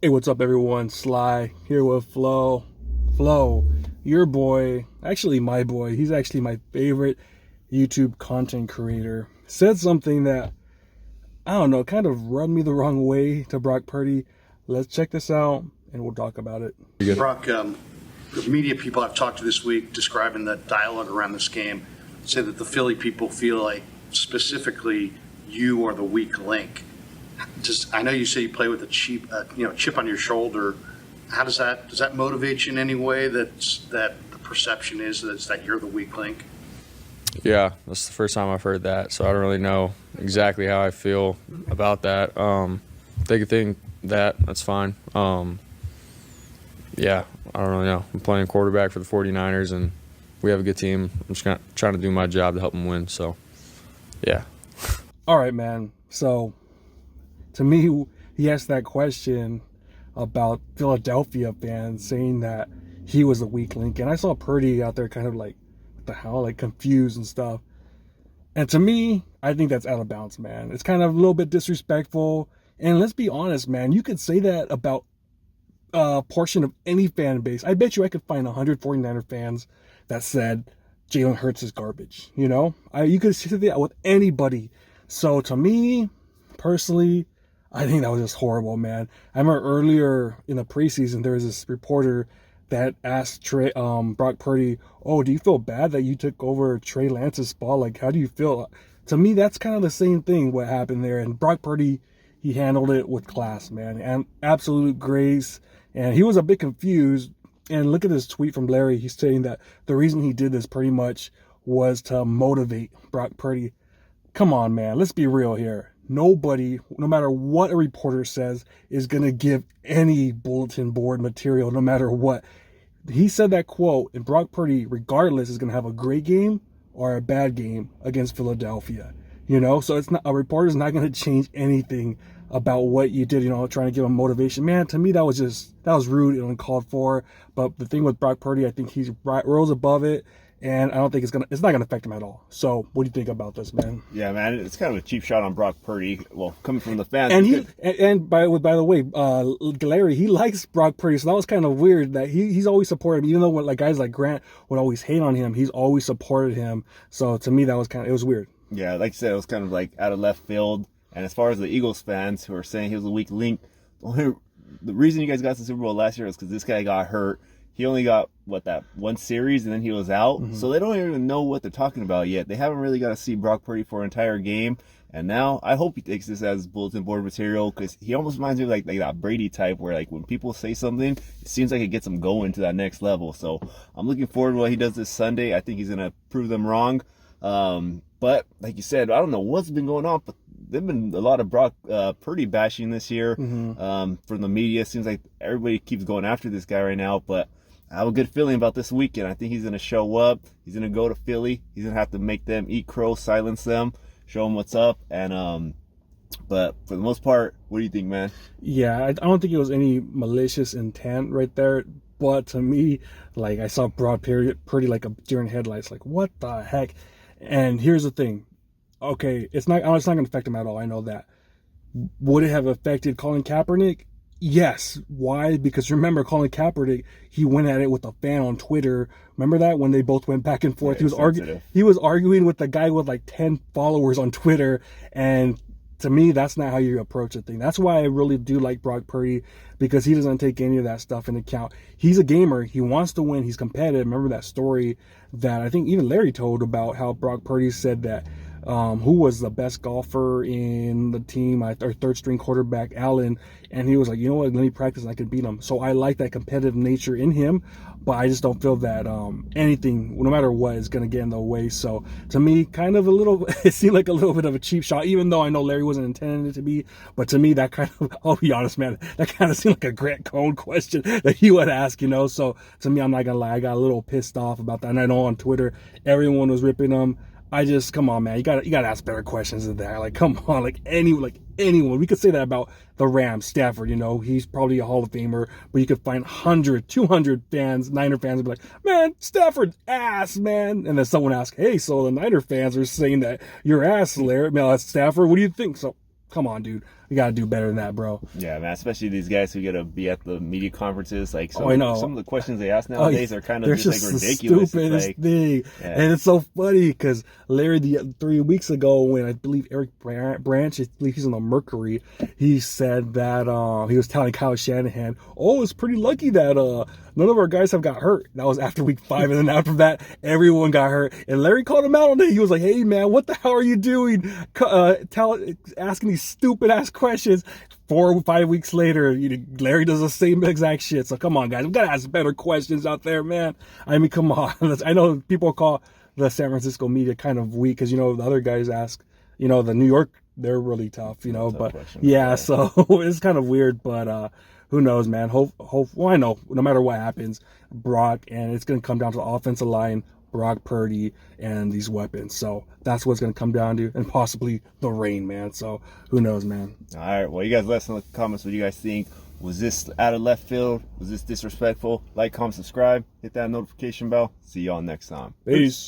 Hey, what's up, everyone? Sly here with Flo. Flo, your boy, actually my boy, he's actually my favorite YouTube content creator, said something that, I don't know, kind of rubbed me the wrong way to Brock Purdy. Let's check this out and we'll talk about it. Brock, the media people I've talked to this week describing the dialogue around this game say that the Philly people feel like specifically you are the weak link. I know you say you play with a chip on your shoulder. How does that motivate you in any way? That the perception is that you're the weak link. Yeah, that's the first time I've heard that, so I don't really know exactly how I feel about that. They could think that's fine. Yeah, I don't really know. I'm playing quarterback for the 49ers, and we have a good team. I'm just trying to do my job to help them win, so yeah. All right, man. So, to me, he asked that question about Philadelphia fans saying that he was a weak link. And I saw Purdy out there kind of like, what the hell, like confused and stuff. And to me, I think that's out of bounds, man. It's kind of a little bit disrespectful. And let's be honest, man, you could say that about a portion of any fan base. I bet you I could find 149er fans that said Jalen Hurts is garbage. You know, you could say that with anybody. So to me, personally, I think that was just horrible, man. I remember earlier in the preseason, there was this reporter that asked Brock Purdy, "Oh, do you feel bad that you took over Trey Lance's spot? Like, how do you feel?" To me, that's kind of the same thing what happened there. And Brock Purdy, he handled it with class, man, and absolute grace. And he was a bit confused. And look at this tweet from Larry. He's saying that the reason he did this pretty much was to motivate Brock Purdy. Come on, man. Let's be real here. Nobody, no matter what a reporter says, is going to give any bulletin board material, no matter what. He said that quote, and Brock Purdy, regardless, is going to have a great game or a bad game against Philadelphia. You know, so it's not, a reporter's not going to change anything about what you did, you know, trying to give him motivation. Man, to me, that was rude and uncalled for. But the thing with Brock Purdy, I think he's rose above it. And I don't think it's not going to affect him at all. So what do you think about this, man? Yeah, man, it's kind of a cheap shot on Brock Purdy. Well, coming from the fans. And by the way, Larry, he likes Brock Purdy, so that was kind of weird that he's always supported him. Even though like guys like Grant would always hate on him, he's always supported him. So to me, that was it was weird. Yeah, like you said, it was kind of like out of left field. And as far as the Eagles fans who are saying he was a weak link, the reason you guys got to the Super Bowl last year is because this guy got hurt. He only got, that one series, and then he was out. Mm-hmm. So they don't even know what they're talking about yet. They haven't really got to see Brock Purdy for an entire game. And now I hope he takes this as bulletin board material, because he almost reminds me of like that Brady type where like when people say something, it seems like it gets them going to that next level. So I'm looking forward to what he does this Sunday. I think he's going to prove them wrong. But like you said, I don't know what's been going on, but there've been a lot of Brock Purdy bashing this year from the media. It seems like everybody keeps going after this guy right now, but I have a good feeling about this weekend. I think he's going to show up. He's going to go to Philly. He's going to have to make them eat crow, silence them, show them what's up. And but for the most part, what do you think, man? Yeah, I don't think it was any malicious intent right there. But to me, like I saw Brock Purdy like a deer in headlights. Like, what the heck? And here's the thing. Okay, it's not going to affect him at all. I know that. Would it have affected Colin Kaepernick? Yes. Why? Because remember, Colin Kaepernick, he went at it with a fan on Twitter. Remember that when they both went back and forth? Yeah, he was arguing with the guy with like 10 followers on Twitter. And to me, that's not how you approach a thing. That's why I really do like Brock Purdy, because he doesn't take any of that stuff into account. He's a gamer. He wants to win. He's competitive. Remember that story that I think even Larry told about how Brock Purdy said that who was the best golfer in the team, our third string quarterback, Allen, and he was like, you know what, let me practice and I can beat him. So I like that competitive nature in him, but I just don't feel that anything, no matter what, is going to get in the way. So to me, kind of it seemed like a little bit of a cheap shot, even though I know Larry wasn't intending it to be. But to me, that kind of, I'll be honest, man, that kind of seemed like a Grant Cohn question that he would ask, you know. So to me, I'm not going to lie, I got a little pissed off about that. And I know on Twitter, everyone was ripping him. Come on, man. You gotta ask better questions than that. Like, come on, anyone. We could say that about the Rams, Stafford. You know, he's probably a Hall of Famer, but you could find 100, 200 fans, Niner fans, would be like, man, Stafford ass, man. And then someone asks, hey, so the Niner fans are saying that you're ass, Larry. That's Stafford. What do you think? So, come on, dude. We gotta do better than that, bro. Yeah, man. Especially these guys who get to be at the media conferences. Like, I know. some of the questions they ask nowadays are kind of they're just like the ridiculous. stupidest It's like, thing, yeah. and it's so funny because Larry, 3 weeks ago, when I believe Eric Branch, I believe he's on the Mercury, he said that he was telling Kyle Shanahan, "Oh, it's pretty lucky that none of our guys have got hurt." That was after week 5, and then after that, everyone got hurt. And Larry called him out on it. He was like, "Hey, man, what the hell are you doing? Asking these stupid ass questions." 4 or 5 weeks later, Larry does the same exact shit. So come on, guys, we gotta ask better questions out there, man. I mean, come on. I know people call the San Francisco media kind of weak because the other guys ask, the New York, they're really tough, but yeah, so it's kind of weird, but who knows, man. Well, I know no matter what happens, Brock, and it's gonna come down to the offensive line, Brock Purdy, and these weapons. So that's what's going to come down to, and possibly the rain, man. So who knows, man. All right. Well, you guys let us know in the comments what you guys think. Was this out of left field? Was this disrespectful? Like, comment, subscribe. Hit that notification bell. See y'all next time. Peace.